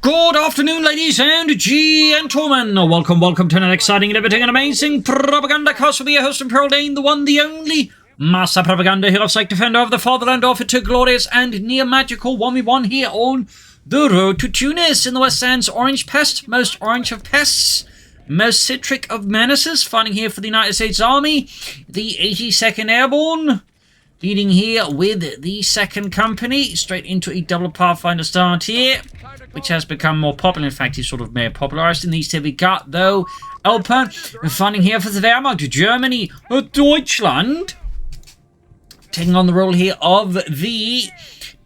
Good afternoon, ladies and gentlemen. Welcome to an exciting, liberty, and amazing Propagandacast with your host and Pearl Dane, the one, the only Master Propaganda Hero Psych Defender of the Fatherland, offered to glorious and near magical 1v1 here on the road to Tunis. In the West Stands Orangepest, most orange of pests, most citric of menaces, fighting here for the United States Army, the 82nd Airborne, leading here with the 2nd Company, straight into a double Pathfinder start here, which has become more popular. In fact, he's sort of more popularized in these two. We got, though, Elpern, fighting here for the Wehrmacht, Germany, Deutschland, taking on the role here of the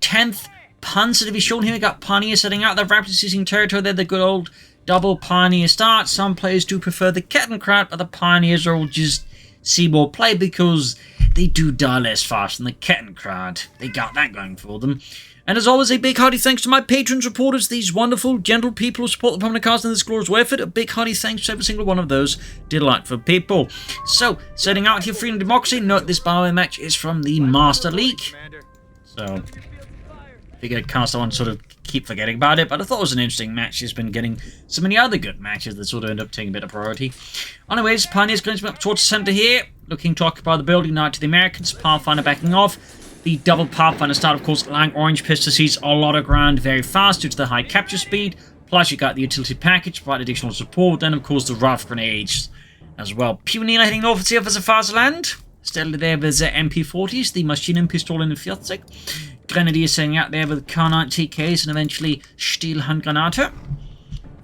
10th Panther Division. Here we got Pioneer setting out their rapidly seizing territory. They're the good old double Pioneer start. Some players do prefer the Kettenkraut, but the Pioneers are all just see more play because they do die less fast than the Kettenkraut. They got that going for them. And as always, a big hearty thanks to my patrons, supporters, these wonderful, gentle people who support the Propagandacaster and this glorious effort. A big hearty thanks to every single one of those delightful people. So, setting out here, Freedom and Democracy. Note this by the way match is from the Master League. So, figured cast on sort of keep forgetting about it, but I thought it was an interesting match. It's been getting so many other good matches that sort of end up taking a bit of priority. Anyways, Pioneers going to be up towards the center here, looking to occupy the building now to the Americans. Pathfinder backing off. The double Pathfinder start, of course, allowing Orangepest to seize a lot of ground very fast due to the high capture speed. Plus, you got the utility package, provide additional support, and of course the rough grenades as well. Pioneer heading north here for the Fatherland. Steadily there with the MP40s, the Maschinen Pistol in the 40. Grenadiers setting out there with K9 TKs and eventually Stielhandgranate.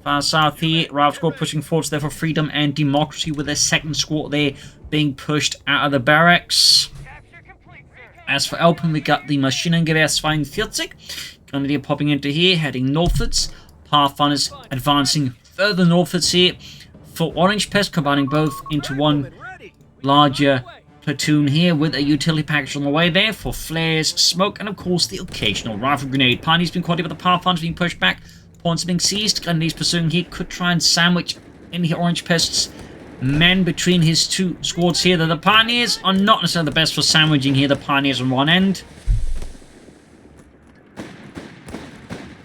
Far south here, Ralph squad pushing forwards there for Freedom and Democracy with their 2nd squad there being pushed out of the barracks. As for Elpern, we got the Maschinengewehr 42. Grenadier popping into here, heading northwards. Pathfinders advancing further northwards here for Orangepest, combining both into one larger platoon here with a utility package on the way there for flares, smoke, and of course the occasional rifle grenade. Pioneers being quaddy with the Pathfinders being pushed back, points being seized. Grenadiers pursuing here could try and sandwich in the Orangepest's men between his two squads here. The Pioneers are not necessarily the best for sandwiching here. The Pioneers on one end.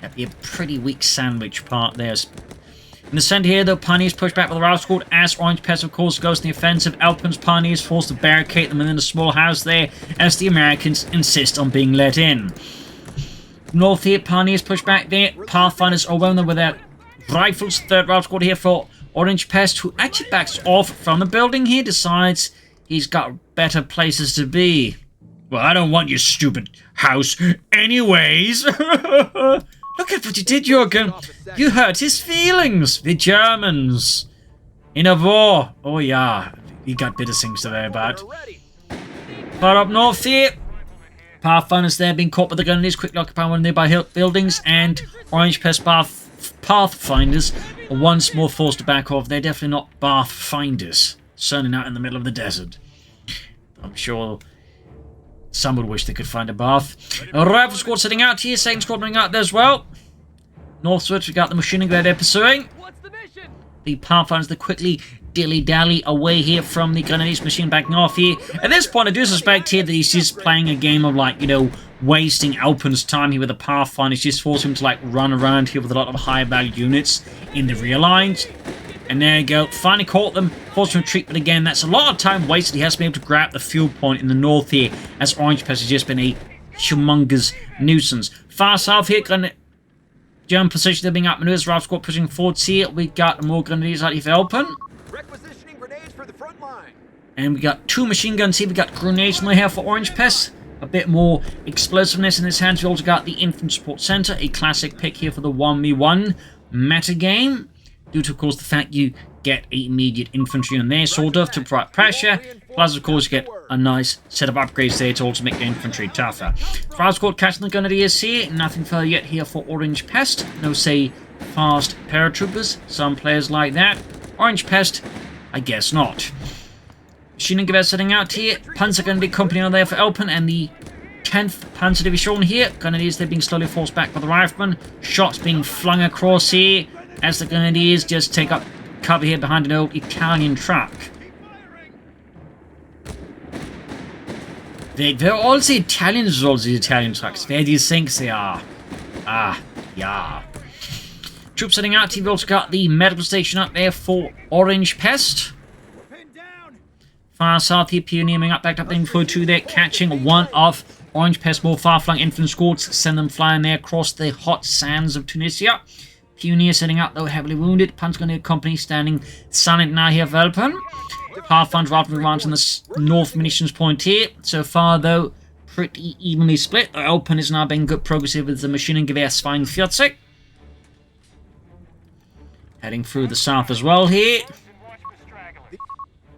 That'd be a pretty weak sandwich part there. In the center here, the Pioneers push back with the Ralph squad as Orangepest, of course, goes to the offensive. Elpern's Pioneers forced to barricade them within a small house there as the Americans insist on being let in. North here, Pioneers push back there. Pathfinders are well with their rifles. 3rd Ralph squad here for Orangepest, who actually backs off from the building here, decides he's got better places to be. Well, I don't want your stupid house anyways. Look at what you did, Jürgen. You hurt his feelings. The Germans. In a war. Oh, yeah. We got bitter things to worry about. Far up north here, Pathfinders there being caught by the Grenadiers, quickly occupying one of the nearby buildings, and Orangepest Pathfinders are once more forced to back off. They're definitely not Pathfinders, certainly not in the middle of the desert. I'm sure some would wish they could find a bath. A rifle squad sitting out here, 2nd squad running out there as well. Northwards, we got the Maschinengewehr they're pursuing. The Pathfinders that quickly dilly-dally away here from the Grenadiers machine backing off here. At this point, I do suspect here that he's just playing a game of, like, you know, wasting Elpern's time here with the Pathfinders, just forcing him to, like, run around here with a lot of high-value units in the rear lines. And there you go, finally caught them, forced him to retreat, but again, that's a lot of time wasted. He has to be able to grab the fuel point in the north here, as Orangepest has just been a humongous nuisance. Far south here, German position, they're being outmaneuvers. Ralph squad pushing forwards here. We got more Grenadiers out here for Elpern. Requisitioning grenades for the front line. And we got 2 machine guns here. We got grenades on the here for Orangepest. A bit more explosiveness in his hands. We also got the Infantry Support Center, a classic pick here for the 1v1 meta game. Due to, of course, the fact you get immediate infantry on there, sort of, to provide pressure. Plus, of course, you get a nice set of upgrades there to also make the infantry tougher. Ralph squad catching the Grenadiers here. Nothing further yet here for Orangepest. No, say, fast paratroopers. Some players like that. Orangepest, I guess not. Maschinengewehr setting out here. Panzer Grenadier Company on there for Elpern and the 10th Panzer Division here. Grenadiers, they're being slowly forced back by the riflemen. Shots being flung across here as the Grenadiers just take up cover here behind an old Italian truck. They're all the Italians, all the Italian trucks. Where do you think they are? Ah, yeah. Troops heading out. You've also got the medical station up there for Orangepest. Far south here, pioneering up, backed up the Infantry 2 there, catching one of Orangepest's more far-flung infantry squads, send them flying there across the hot sands of Tunisia. Pioneers setting up, though, heavily wounded. Panther company standing silent now here for Elpern. Pathfinder rapidly advancing the north munitions point here. So far, though, pretty evenly split. Elpern is now being good progress here with the Maschinengewehr 42. Heading through the south as well here.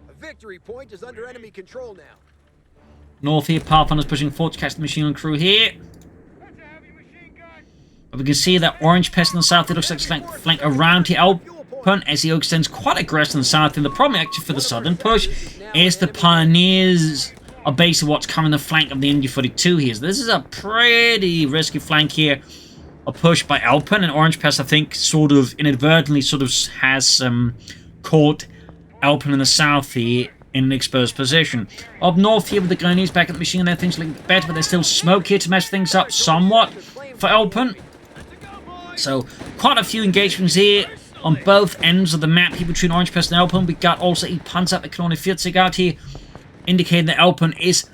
A victory point is under enemy control now. North here, Pathfinder's pushing forward to catch the machine gun crew here. But we can see that Orangepest in the south, it looks like it's flank around here. Elpern, as he extends quite aggressive in the south. And the problem actually for the southern push is the Pioneers are basically what's coming the flank of the NG-42 here. So this is a pretty risky flank here. A push by Elpern, and Orangepest, I think, sort of inadvertently has caught Elpern in the south here in an exposed position. Up north here with the Grenadiers back at the machine gun, things looking better, but there's still smoke here to mess things up somewhat for Elpern. So, quite a few engagements here on both ends of the map here between Orangepest and Elpern. We got also a Panther Economic 40 out here, indicating that Elpern is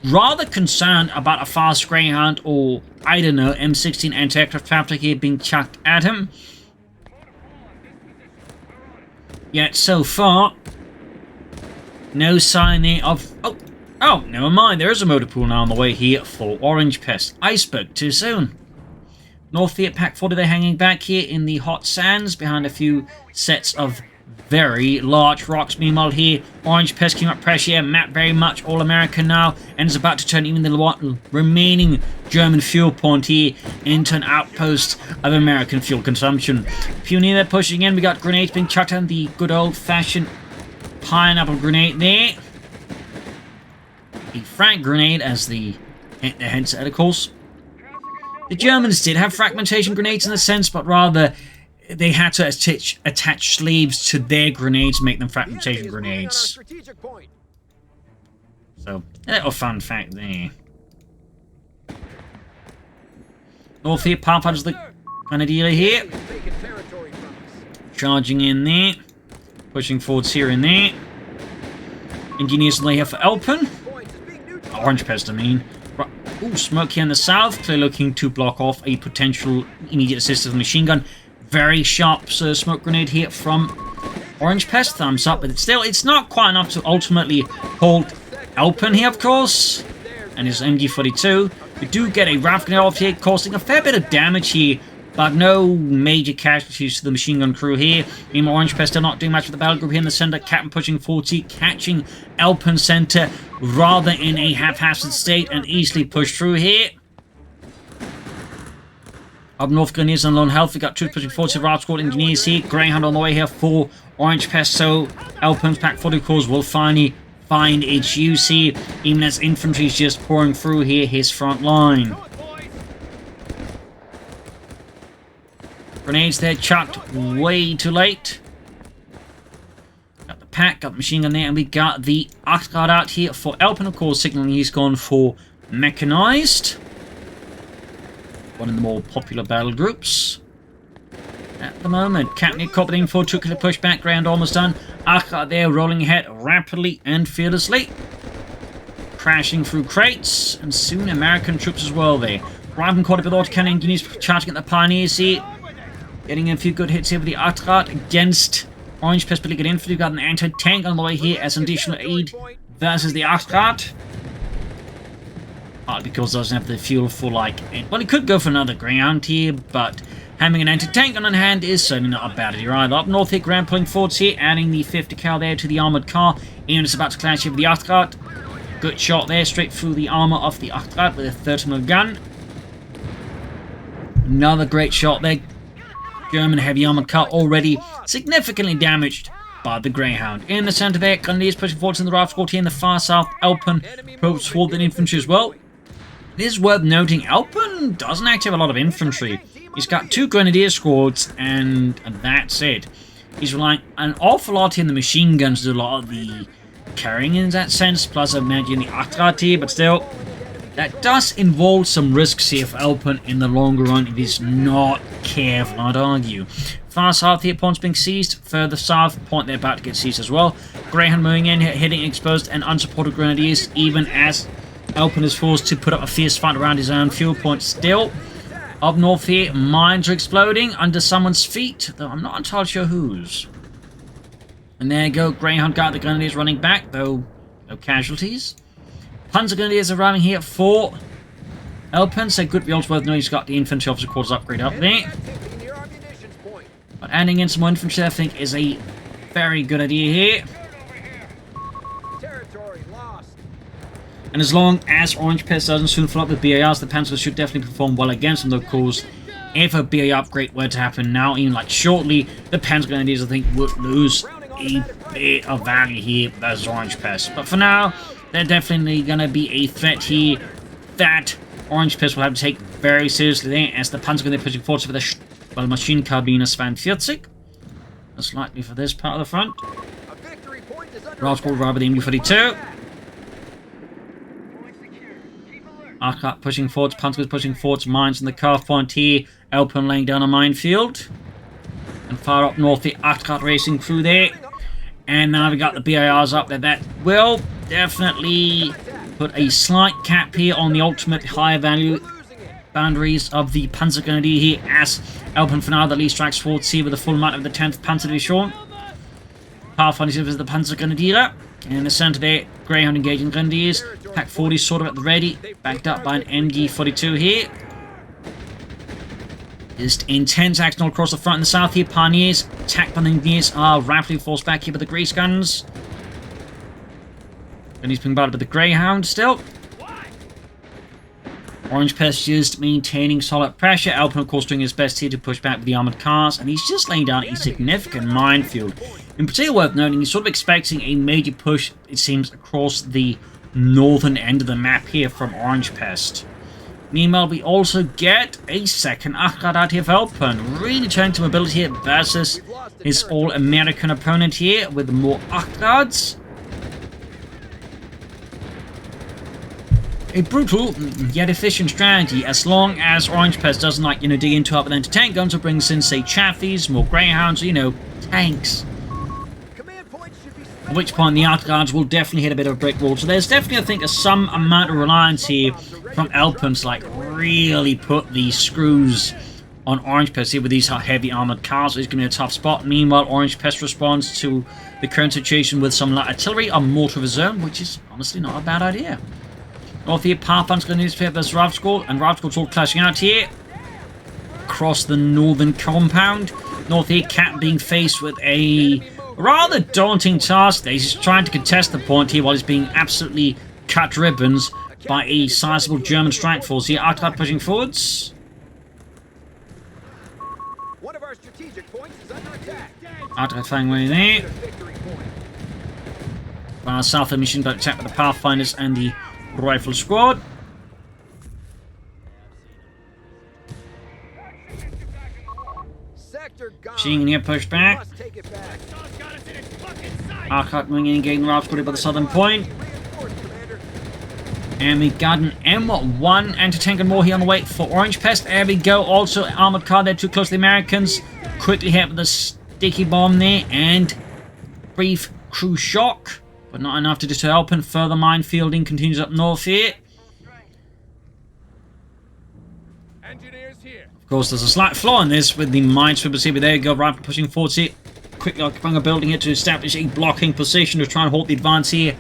rather concerned about a fast Greyhound or, I don't know, M16 anti-aircraft traffic here being chucked at him. Yet, so far, no sign there of... Oh, never mind. There is a motor pool now on the way here for Orangepest. I spoke too soon. North here, Pack 40, they're hanging back here in the hot sands behind a few sets of very large rocks. Meanwhile here, Orangepest came up pressure here, map very much all-American now, and is about to turn even the remaining German fuel point here into an outpost of American fuel consumption. Pioneer, they're pushing in. We got grenades being chucked on, the good old-fashioned pineapple grenade there. The frag grenade as the headset, of course. The Germans did have fragmentation grenades in a sense, but rather they had to attach sleeves to their grenades to make them fragmentation grenades. So, a little fun fact there. North here, Pathfinder's the Grenadier here. Charging in there. Pushing forwards here and there. Engineers lay here for Elpern. Orangepest, I mean. Ooh, smoke here in the south. Clearly looking to block off a potential immediate assist of the machine gun. Very sharp smoke grenade here from Orangepest. Thumbs up, but it's not quite enough to ultimately hold Elpern here, of course. And his MG-42. We do get a RAF grenade off here, causing a fair bit of damage here, but no major casualties to the machine gun crew here. Meanwhile, Orangepest still not doing much with the battle group here in the center. Captain pushing 40, catching Elpern center rather in a haphazard state and easily pushed through here. Up north, Grenadiers on lone health. We got troops pushing 40, RAF squad engineers here. Greyhound on the way here for Orangepest, so Elpern's Pack 40 cores will finally find its use here, even as infantry is just pouring through here his front line. Grenades there chucked way too late. Got the pack, got the machine gun there, and we got the Achtrad out here for Elpern, of course, signaling he's gone for Mechanized. One of the more popular battle groups at the moment. Captain copying for took a push back, ground almost done. Achtrad there rolling ahead rapidly and fearlessly. Crashing through crates, and soon American troops as well there. Arriving quite a bit of autocannon engineers charging at the Pioneers here. Getting a few good hits here with the Achtrad against Orangepest pretty good infantry. We've got an anti-tank on the way here as an additional aid versus the Achtrad. Partly because it doesn't have the fuel for, like... Well, it could go for another Greyhound here, but having an anti-tank on hand is certainly not a bad idea either. Up north here, Grand pulling forwards here, adding the 50 cal there to the armoured car. Ian is about to clash here with the Achtrad. Good shot there, straight through the armour of the Achtrad with a 30mm gun. Another great shot there. German heavy armoured car already significantly damaged by the Greyhound. In the centre there, Grenadiers pushing forwards in the RAF squad here in the far south. Elpern probes toward the infantry as well. It is worth noting, Elpern doesn't actually have a lot of infantry. He's got 2 Grenadier squads, and that's it. He's relying an awful lot in the machine guns to do a lot of the carrying in that sense, plus I imagine the Achtrad here, but still, That does involve some risks here for Elpern in the longer run if he's not careful, I'd argue. Far south here, points being seized. Further south, point they're about to get seized as well. Greyhound moving in, hitting exposed and unsupported grenadiers, even as Elpern is forced to put up a fierce fight around his own fuel point still. Up north here, mines are exploding under someone's feet, though I'm not entirely sure whose. And there you go, Greyhound got the grenadiers running back, though no casualties. Panzer grenadiers arriving here for Elpern, so good results worth knowing he's got the infantry officer quarters upgrade up there. But adding in some more infantry I think is a very good idea here. And as long as Orangepest doesn't soon fill up with BARs, the Panther should definitely perform well against them, though of course, if a BAR upgrade were to happen now, even like shortly, the Panther grenadiers I think would lose a bit of value here versus Orangepest. But for now, they're definitely going to be a threat here that Orangepest will have to take very seriously there, as the Panzer are pushing forward with the Maschinenkarabiner 42. Most likely for this part of the front. Rausgold rather than MU-42. Arcot pushing forwards, Panzer pushing forwards, mines in the carve point here. Elpern laying down a minefield. And far up north, the Arcot racing through there. And now we got the BIRs up there. That will definitely put a slight cap here on the ultimate higher value boundaries of the Panzer Grenadier here, as Elpern for now the lead strikes forwards here with the full might of the 10th Panzer Division. Pathfinder is the Panzer Grenadier. And in the center there, Greyhound engaging Grenadiers. Pack 40 sort of at the ready, backed up by an MG42 here. Just intense action all across the front and the south here. Pioneers, attacked by the Engineers, are rapidly forced back here by the grease guns. And he's being battled by the Greyhound still. Orangepest just maintaining solid pressure. Elpern, of course, doing his best here to push back with the armoured cars. And he's just laying down a significant minefield. In particular, worth noting, he's sort of expecting a major push, it seems, across the northern end of the map here from Orangepest. Meanwhile, we also get a second Achgard out here for Elpern, really turning to mobility here versus his all-American opponent here with more Achgards. A brutal yet efficient strategy, as long as Orangepest doesn't like, dig into up with anti-tank guns or brings in, say, Chaffies, more Greyhounds, tanks. At which point the Achgards will definitely hit a bit of a brick wall. So there's definitely, I think, some amount of reliance here from Elpern to really put the screws on Orangepest here with these heavy armored cars. It's going to be a tough spot. Meanwhile, Orangepest responds to the current situation with some light artillery on mortar reserve, which is honestly not a bad idea. North here, Pathfinder's going to newspaper versus Rausgold, and Rausgold's all clashing out here across the northern compound. North here, Cap being faced with a rather daunting task. He's trying to contest the point here while he's being absolutely cut to ribbons by a sizable German strike force here. Arcot pushing forwards. One of our strategic points is under attack. Arcot flying away there. While south of mission got attacked by the Pathfinders and the Rifle Squad. Seeing here pushed back. Arcot moving in, getting Rausgold by the southern point. And we got an M1 anti-tank and more here on the way for Orangepest. There we go. Also, armored car there, too close to the Americans. Quickly hit with the sticky bomb there. And brief crew shock. But not enough to deter Elpern. Further minefielding continues up north here. Engineers here. Of course, there's a slight flaw in this with the minesweepers here. But there you go. Right, pushing forward here. Quickly occupying a building here to establish a blocking position to try and halt the advance here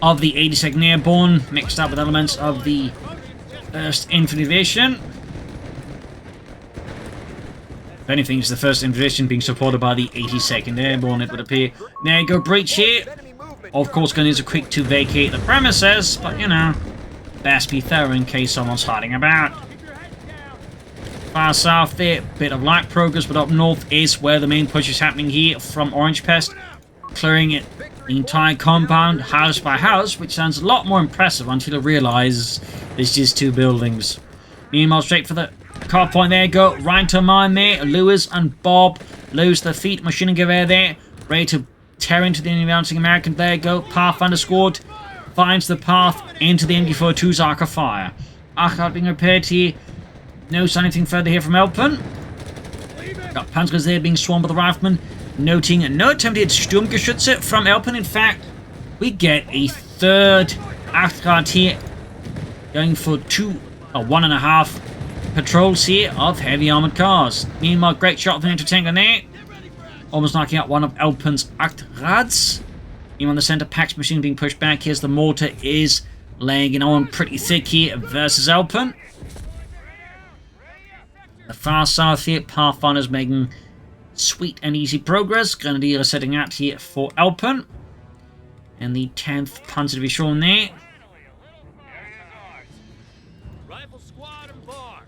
of the 82nd Airborne, mixed up with elements of the 1st Infantry Division. If anything, it's the 1st Infantry Division being supported by the 82nd Airborne, it would appear. There you go, breach here. Of course, Gunners are quick to vacate the premises, but best be thorough in case someone's hiding about. Far south there, bit of light progress, but up north is where the main push is happening here from Orangepest, clearing it. The entire compound, house by house, which sounds a lot more impressive until you realise there's just 2 buildings. Meanwhile, straight for the car point there, go right to mine there. Lewis and Bob lose their feet. Machine gun there, ready to tear into the advancing American. There go, Pathfinder squad finds the path into the MG42's arc of fire. Arc being repaired here. No sign anything further here from Elpern. Got Panzers there being swarmed by the riflemen. Noting no attempted Sturmgeschütze from Elpern. In fact, we get a third Achtrad here. Going for 1.5 patrols here of heavy armored cars. Meanwhile, great shot from the anti-tank on there. Almost knocking out one of Elpern's Achtrads. Even on the center Pax machine being pushed back. Here's the mortar is laying it on pretty thick here versus Elpern. The far south here, Pathfinder's making sweet and easy progress. Grenadier is setting out here for Elpern. And the 10th Panzer Division there.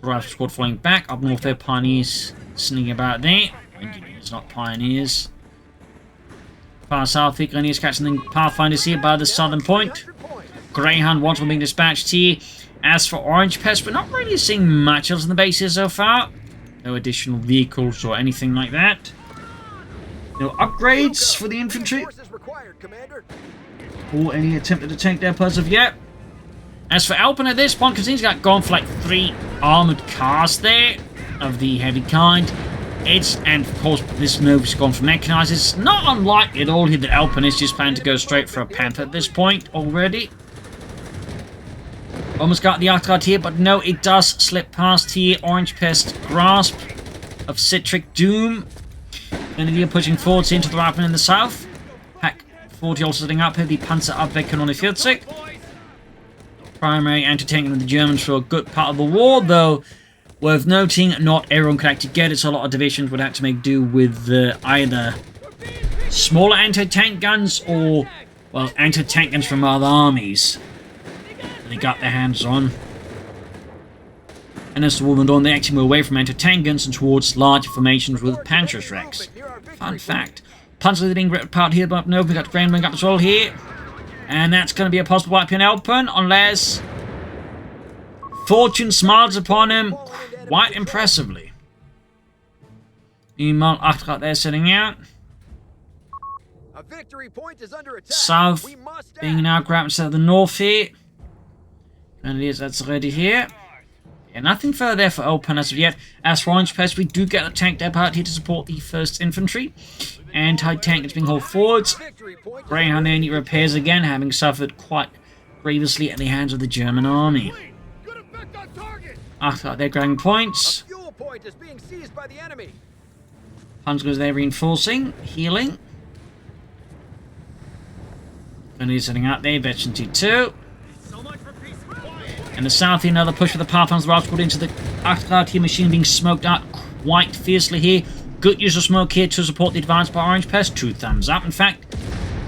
Rifle squad falling back. Up north there, Pioneers sneaking about there. Engineers, not Pioneers. Far south here, Grenadiers catching the Pathfinders here by the southern point. Greyhound once more being dispatched here. As for Orangepest, we're not really seeing much else in the base here so far. No additional vehicles or anything like that. No upgrades for the infantry. Or any attempted to tank their as of yet. As for Elpern at this point, because he's gone for like 3 armoured cars there of the heavy kind. And of course, this move has gone for mechanized. It's not unlikely at all here that Elpern is just planning to go straight for a Panther at this point already. Almost got the Achtrad here, but no, it does slip past here. Orangepest grasp of Citric Doom. Grenadier pushing forwards into the riflemen in the south. Pack 40 also setting up here, the Panzer Abwehrkanone 40. Primary anti-tanking of the Germans for a good part of the war, though worth noting, not everyone could actually get it, so a lot of divisions would have to make do with either smaller anti-tank guns or, well, anti-tank guns from other armies that they got their hands on. And as the war went on, they actually moved away from anti-tank guns and towards larger formations with Panzerschrecks. Fun fact. Panzer being ripped apart here, but no, we got Greyhound up as well here. And that's going to be a possible wipe in Elpern, unless Fortune smiles upon him quite impressively. Meanwhile, Achtrad there sitting out. A victory point is under attack. South being now grabbed instead of the north here. Grenadiers, that's already here. Yeah, nothing further there for Elpern as of yet. As for Orangepest, we do get a tank depot here to support the 1st Infantry. Anti-tank is being hauled forwards. Greyhound there need repairs again, having suffered quite grievously at the hands of the German army. After they're grabbing points. Panzer goes there reinforcing, healing. And he's setting out there, Veteran T2. And the south here, another push for the Pathfinders Rifle Squad into the Achtrad here, machine being smoked out quite fiercely here. Good use of smoke here to support the advance by Orangepest. 2 thumbs up. In fact,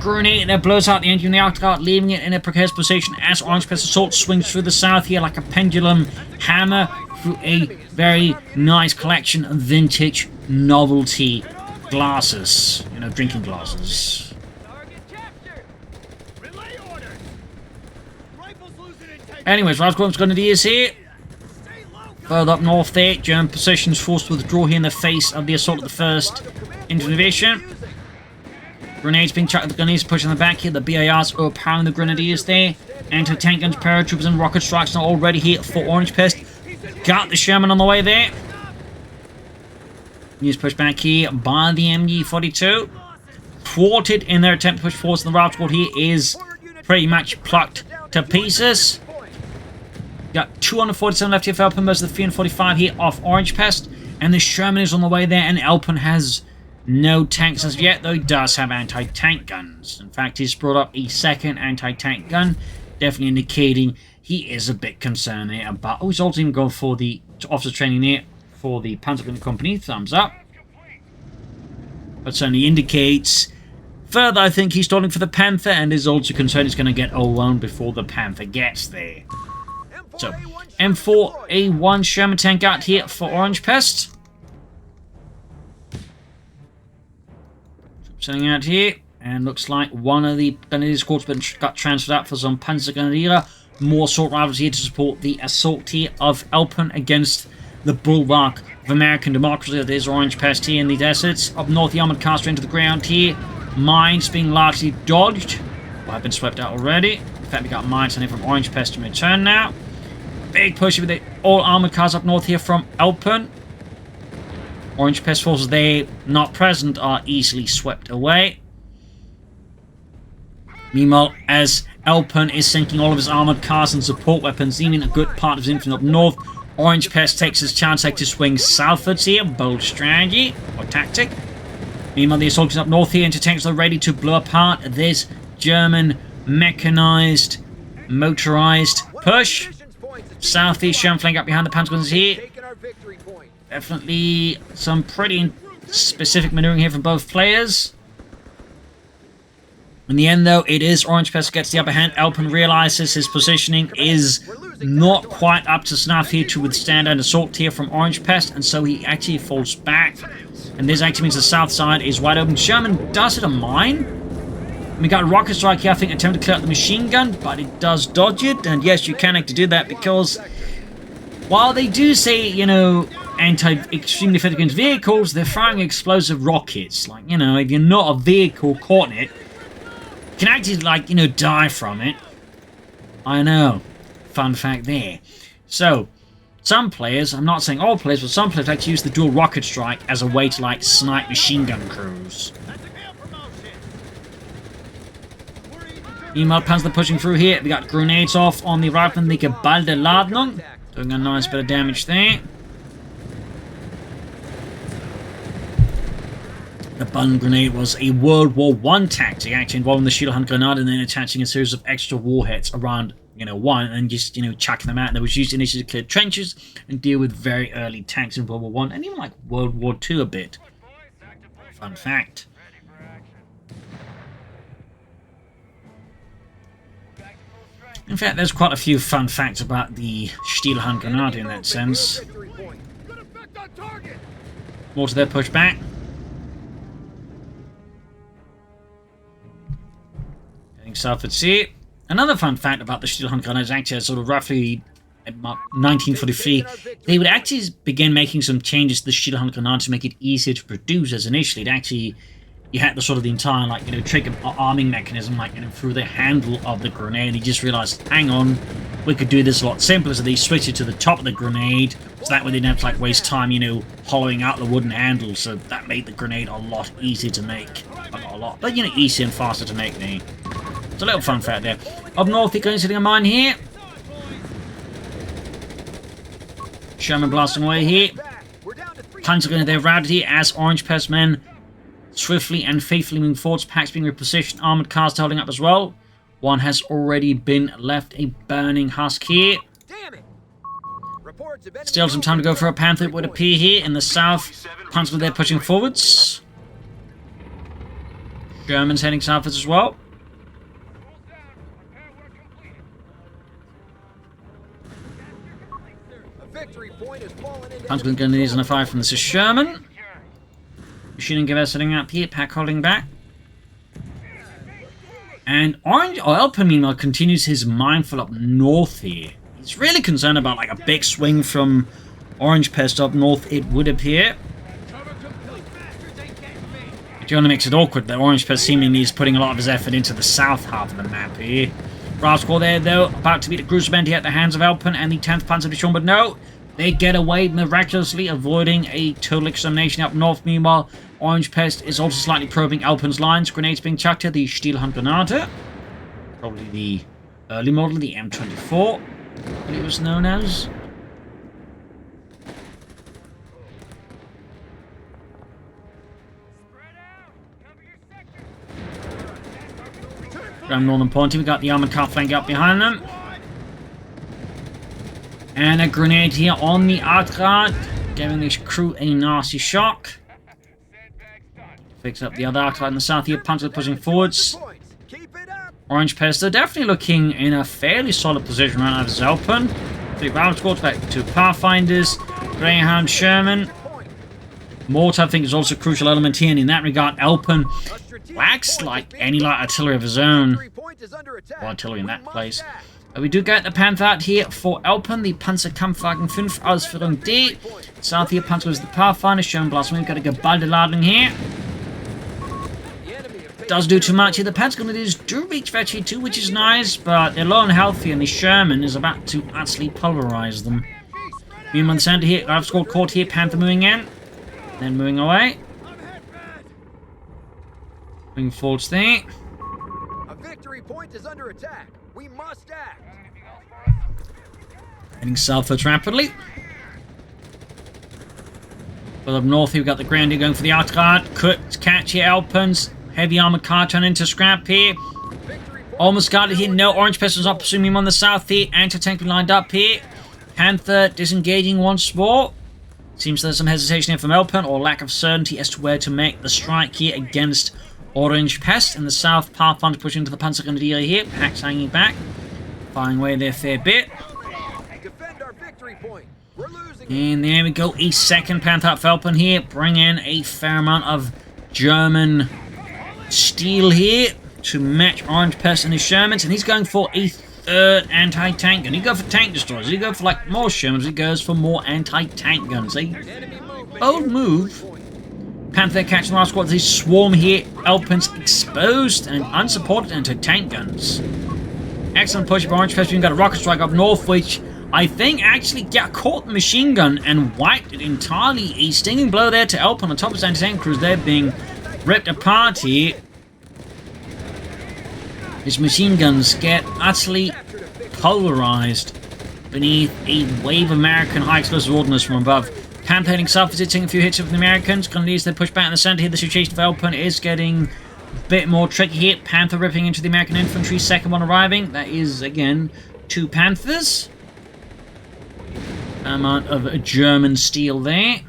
grenade there blows out the engine of the Achtrad, leaving it in a precarious position as Orangepest assault swings through the south here like a pendulum hammer through a very nice collection of vintage novelty glasses. You know, drinking glasses. Anyways, Rifle's Grenadiers here. Further up north there, German positions forced to withdraw here in the face of the assault of the 1st Infantry Division. Grenades being chucked at the Grenadiers, pushing the back here. The BARs overpowering the Grenadiers there. Anti-tank guns, paratroopers, and rocket strikes are already here for Orangepest. Got the Sherman on the way there. He's pushed back here by the MG42. Thwarted in their attempt to push forward. The Rifle Squad here is pretty much plucked to pieces. Got 247 left here for Elpern versus the 345 here off Orangepest. And the Sherman is on the way there, and Elpern has no tanks as yet, though he does have anti-tank guns. In fact, he's brought up a 2nd anti-tank gun, definitely indicating he is a bit concerned there about... Oh, he's also even gone for the officer training there for the Panther Company. Thumbs up. But certainly indicates... Further, I think he's stalling for the Panther, and is also concerned he's going to get overwhelmed before the Panther gets there. So, M4A1 Sherman tank out here for Orangepest. Sitting out here, and looks like one of the Grenadier squads got transferred out for some Panzer Grenadier. More assault rifles here to support the assault here of Elpern against the bulwark of American democracy. There's Orangepest here in the deserts. Up north, the armored caster into the ground here. Mines being largely dodged. Well, have been swept out already. In fact, we got mines on here from Orangepest in return now. Big push with the all armored cars up north here from Elpern. Orangepest forces, they not present, are easily swept away. Meanwhile, as Elpern is sinking all of his armored cars and support weapons, leaving a good part of his infantry up north, Orangepest takes his chance to swing southwards here. Bold strategy or tactic. Meanwhile, the assault is up north here, and tanks are ready to blow apart this German mechanized, motorized push. Southeast Sherman flank up behind the Panther guns here. Definitely some pretty specific maneuvering here from both players. In the end, though, it is Orangepest gets the upper hand. Elpern realizes his positioning is not quite up to snuff here to withstand an assault here from Orangepest, and so he actually falls back. And this actually means the south side is wide open. Sherman does hit a mine. We got a rocket strike here, I think, attempt to clear out the machine gun, but it does dodge it. And yes, you can actually do that because while they do say, you know, anti-extremely effective against vehicles, they're firing explosive rockets. Like, you know, if you're not a vehicle caught in it, you can actually, like, you know, die from it. I know. Fun fact there. So, some players, I'm not saying all players, but some players actually use the dual rocket strike as a way to, like, snipe machine gun crews. Meanwhile, Panther pushing through here. We got grenades off on the right and the geballte Ladung. Doing a nice bit of damage there. The button grenade was a World War I tactic, actually involving the shield grenade and then attaching a series of extra warheads around, you know, one and just, you know, chucking them out. And it was used initially to clear trenches and deal with very early tanks in World War I and even like World War II a bit. Fun fact. In fact, there's quite a few fun facts about the Stielhandgranate in that sense. More to their pushback. Heading south at sea. Another fun fact about the Stielhandgranate is actually sort of roughly about 1943, they would actually begin making some changes to the Stielhandgranate to make it easier to produce, as initially it actually you had the sort of the entire, like, you know, trigger arming mechanism, like, you know, through the handle of the grenade. He just realized, hang on, we could do this a lot simpler, so they switched it to the top of the grenade, so that way they didn't have to, like, waste time, you know, hollowing out the wooden handle, so that made the grenade a lot easier to make. Not a lot, but, you know, easier and faster to make there. It's a little fun fact there. Up north, he goes hitting a mine here. Sherman blasting away here. Panther going to their routed here as Orangepest men swiftly and faithfully moving forwards. Packs being repositioned. Armored cars holding up as well. One has already been left a burning husk here. Still some time to go for a Panther, it would appear here in the south. Panther there pushing forwards. Germans heading southwards as well. Panther going to use on a fire from this is Sherman. Machine gun setting up here, pack holding back. And Elpern, meanwhile, continues his minefield up north here. He's really concerned about, like, a big swing from Orangepest up north, it would appear. It only makes it awkward that Orangepest seemingly is putting a lot of his effort into the south half of the map here. Brass squad there, though, about to beat a cruiser band here at the hands of Elpern and the 10th Panzer Division, but no, they get away miraculously, avoiding a total extermination up north. Meanwhile, Orangepest is also slightly probing Elpern's lines. Grenades being chucked at the Stielhandgranate. Probably the early model, the M24, what it was known as. Around Northern Point, we got the armored car flank up behind them. And a grenade here on the Artrad, giving this crew a nasty shock. Fix up the other Artrad in the south here, Panther pushing forwards. Orangepest, they're definitely looking in a fairly solid position right now as Elpern. 3 round squads back to Pathfinders, Greyhound, Sherman. Mortar, I think, is also a crucial element here, and in that regard, Elpern lacks, like, any light artillery of his own. Or artillery in that place. But we do get the Panther out here for Elpern, the Panzerkampfwagen 5 Ausführung D. South here, Panther is the Pathfinder, Sherman blast. We've got a geballte Ladung here. does do too much here. The Panther Grenadiers do reach that tier 2, which is nice, but they're low on health here, and the Sherman is about to utterly pulverize them. Beam on the center here. I've scored caught here. Panther moving in. Then moving away. Moving forwards there. A victory point is under attack. We must act. Heading southwards rapidly. But up north here, we've got the Grenadier going for the outer guard. Could catch here. Elpern's heavy armored car turn into scrap here. Almost got it here. No Orangepest was up, assuming him on the south here. Anti-tank lined up here. Panther disengaging once more. Seems there's some hesitation here from Elpern, or lack of certainty as to where to make the strike here against Orangepest. In the south, Pathfinder pushing into the Panzer Grenadier here. Packs hanging back. Firing away there a fair bit. Defend our victory point. We're losing. And there we go. A second Panther up for Elpern here. Bring in a fair amount of German steel here to match Orangepest and his Shermans. And he's going for a third anti-tank gun. He go for tank destroyers. He go for like more Shermans. He goes for more anti-tank guns. A bold move. Panther catching the last squad. They swarm here. Elpern's exposed and unsupported anti-tank guns. Excellent push of Orangepest. We've got a rocket strike up north, which I think actually caught the machine gun and wiped it entirely. A stinging blow there to Elpern on top of his anti-tank crews. They're being ripped apart here. His machine guns get utterly pulverized beneath a wave of American high explosive ordnance from above. Panther heading south, visiting a few hits of the Americans. Grenadiers, they push back in the center here. The situation for Elpern is getting a bit more tricky here. Panther ripping into the American infantry, second one arriving. That is, again, 2 Panthers. Amount of German steel there.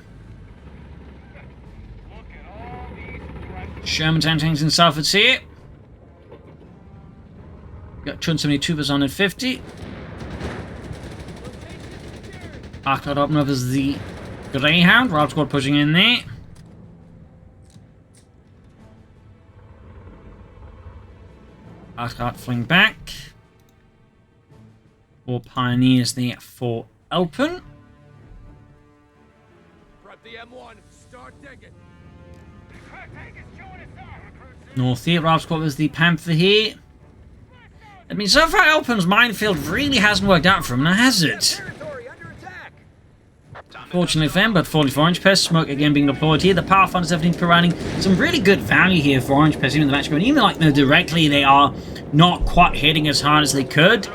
Sherman's anti-tanks in southwards here. Got 272 versus 150. Arclight open up as the Greyhound. Rob squad pushing in there. Arclight fling back. 4 Pioneers there for Elpern. Prep the M1. Start digging. North here, Rob squad was the Panther here. I mean, so far Elpern's minefield really hasn't worked out for him, now has it? Fortunately for him, but 44 Orangepest, smoke again being deployed here. The Pathfinder's definitely providing some really good value here for Orangepest, even the match going. Even like, no, directly they are not quite hitting as hard as they could.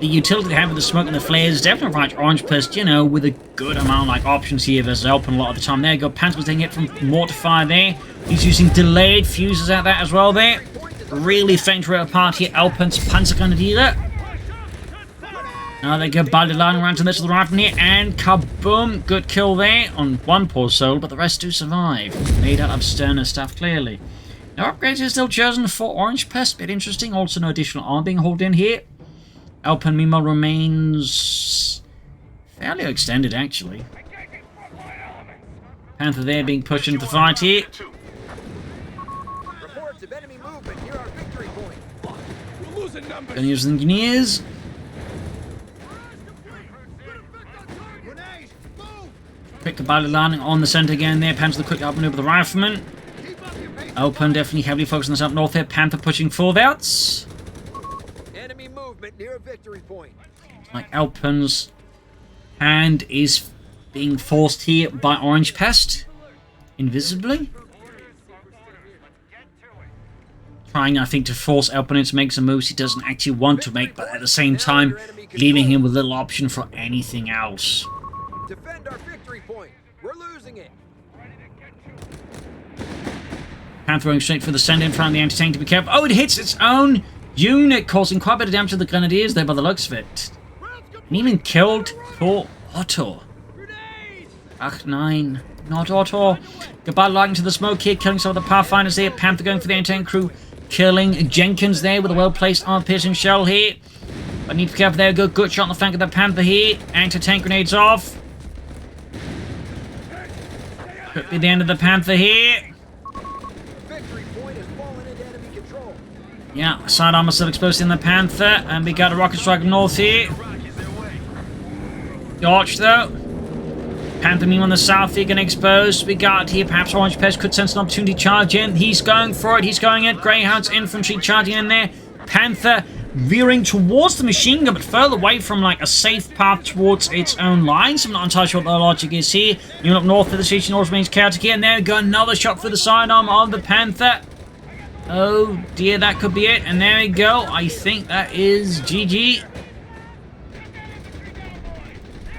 The utility they have with the smoke and the flares definitely provides Orangepest, you know, with a good amount of like options here versus Elpern a lot of the time. There you go, Panther's taking it from mortar fire there. He's using delayed fuses at that as well there. Really faint to rip apart here, Elpern's Panzer Grenadier. Now they go Baldelan around to the middle of the rifle here, and kaboom! Good kill there on one poor soul, but the rest do survive. Made out of sterner stuff, clearly. Now upgrades are still chosen for Orangepest, bit interesting. Also no additional armor being hauled in here. Elpern meanwhile remains fairly extended actually. Panther there being pushed into the fight here. Reports of enemy movement near our victory point. We're losing numbers. Gonna use the engineers. Quick body landing on the center again there. Panther the quick up maneuver the rifleman. Elpern definitely heavily focused on this up north here. Panther pushing forwards. Enemy movement near a victory point. Like Elpern's hand is being forced here by Orangepest. Invisibly. Trying, I think, to force Elpern into make some moves he doesn't actually want to make, but at the same time, leaving him with little option for anything else. Defend our victory point. We're losing it. Panther going straight for the send in front of the anti-tank to be careful. Oh, it hits its own unit, causing quite a bit of damage to the Grenadiers there by the looks of it. And even killed poor Otto. Ach, 9. Not Otto. Goodbye, logging to the smoke here, killing some of the Pathfinders there. Panther going for the anti-tank crew, killing Jenkins there with a well-placed armor-piercing shell here. I need to be careful there. Good shot on the flank of the Panther here. Anti-tank grenades off. Could be the end of the Panther here. Victory point has fallen into enemy control. Yeah, side armor still exposed in the Panther, and we got a rocket strike north here. Dodge though. Panther mean on the south here getting exposed. We got here, perhaps Orangepest could sense an opportunity to charge in. He's going for it. He's going in. Greyhound's infantry charging in there. Panther veering towards the machine gun, but further away from like a safe path towards its own lines. I'm not entirely sure what the logic is here. Moving up north of the situation also remains chaotic here. And there we go. Another shot for the sidearm of the Panther. Oh dear, that could be it. And there we go. I think that is GG.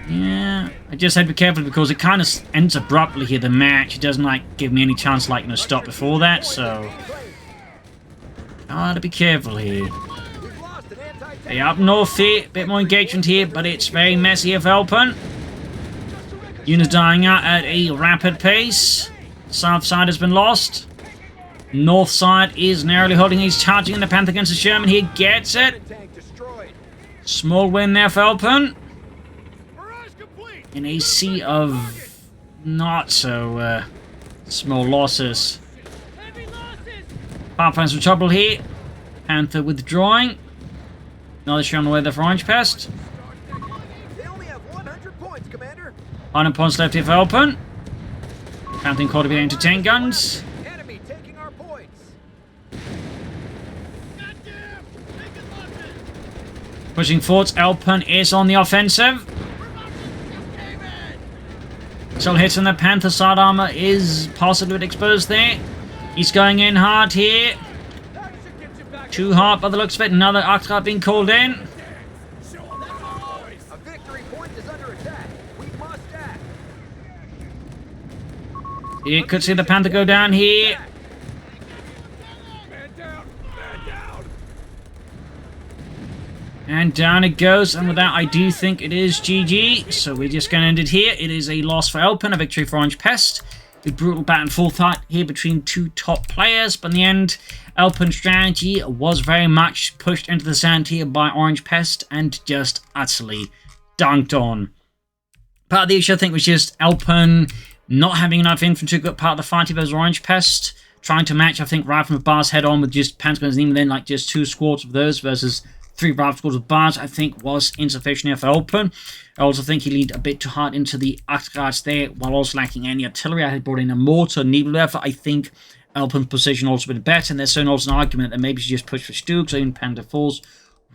Yeah, I just had to be careful because it kind of ends abruptly here, the match. It doesn't, like, give me any chance, like, to stop before that, so... Gotta be careful here. Hey, up north here, bit more engagement here, but it's very messy here for Elpern. Units dying out at a rapid pace. South side has been lost. North side is narrowly holding. He's charging in the Panther against the Sherman. He gets it. Small win there for Elpern. In a sea of not so small losses. Far finds some trouble here. Panther withdrawing. Another shot on the way there for Orangepest. They only have 100 points, Commander. 100 points left here for Elpern. Panther caught to be into 10 guns. Enemy taking our points. Pushing forwards, Elpern is on the offensive. Still hits on the Panther. Side armor is possibly exposed there. He's going in hard here. Too hard by the looks of it. Another Octocart being called in. A victory point is under attack. We must act. You could see the Panther go down here. Man down. Man down. And down it goes, and with that I do think it is GG, so we're just going to end it here. It is a loss for Elpern, a victory for Orangepest. A brutal back and forth fight here between two top players, but in the end, Elpern's strategy was very much pushed into the sand here by Orangepest and just utterly dunked on. Part of the issue I think was just Elpern not having enough infantry to get part of the fight versus Orangepest, trying to match I think rifle with bars head on with just Panzerguns and even then like just 2 squads of those versus 3 rifle squads with bars, I think was insufficient here for Elpern. I also think he leaned a bit too hard into the Octocarts there while also lacking any artillery. I had brought in a mortar and Nebelwerfer. I think Elpern's position also been better, and there's certainly also an argument that maybe she just pushed for Stooks or even Panther Falls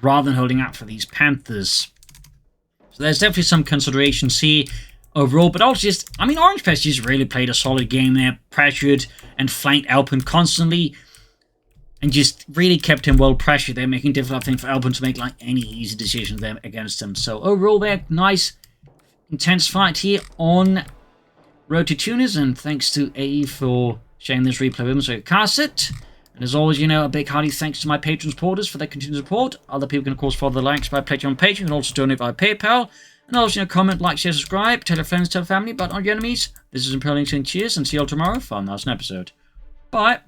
rather than holding out for these Panthers. So there's definitely some considerations here overall, but also just, I mean, Orangepest just really played a solid game there, pressured and flanked Elpern constantly, and just really kept him well pressured there, making it difficult, I think, for Elpern to make like any easy decisions there against him. So overall there, nice, intense fight here on Road to Tunis, and thanks to AE for sharing this replay with me so you can cast it. And as always, you know, a big hearty thanks to my Patreon supporters for their continued support. Other people can, of course, follow the links by pledging on Patreon and also donate via PayPal. And also, you know, comment, like, share, subscribe, tell your friends, tell your family, but on your enemies. This is Imperial Links, and cheers, and see you all tomorrow for another episode. Bye.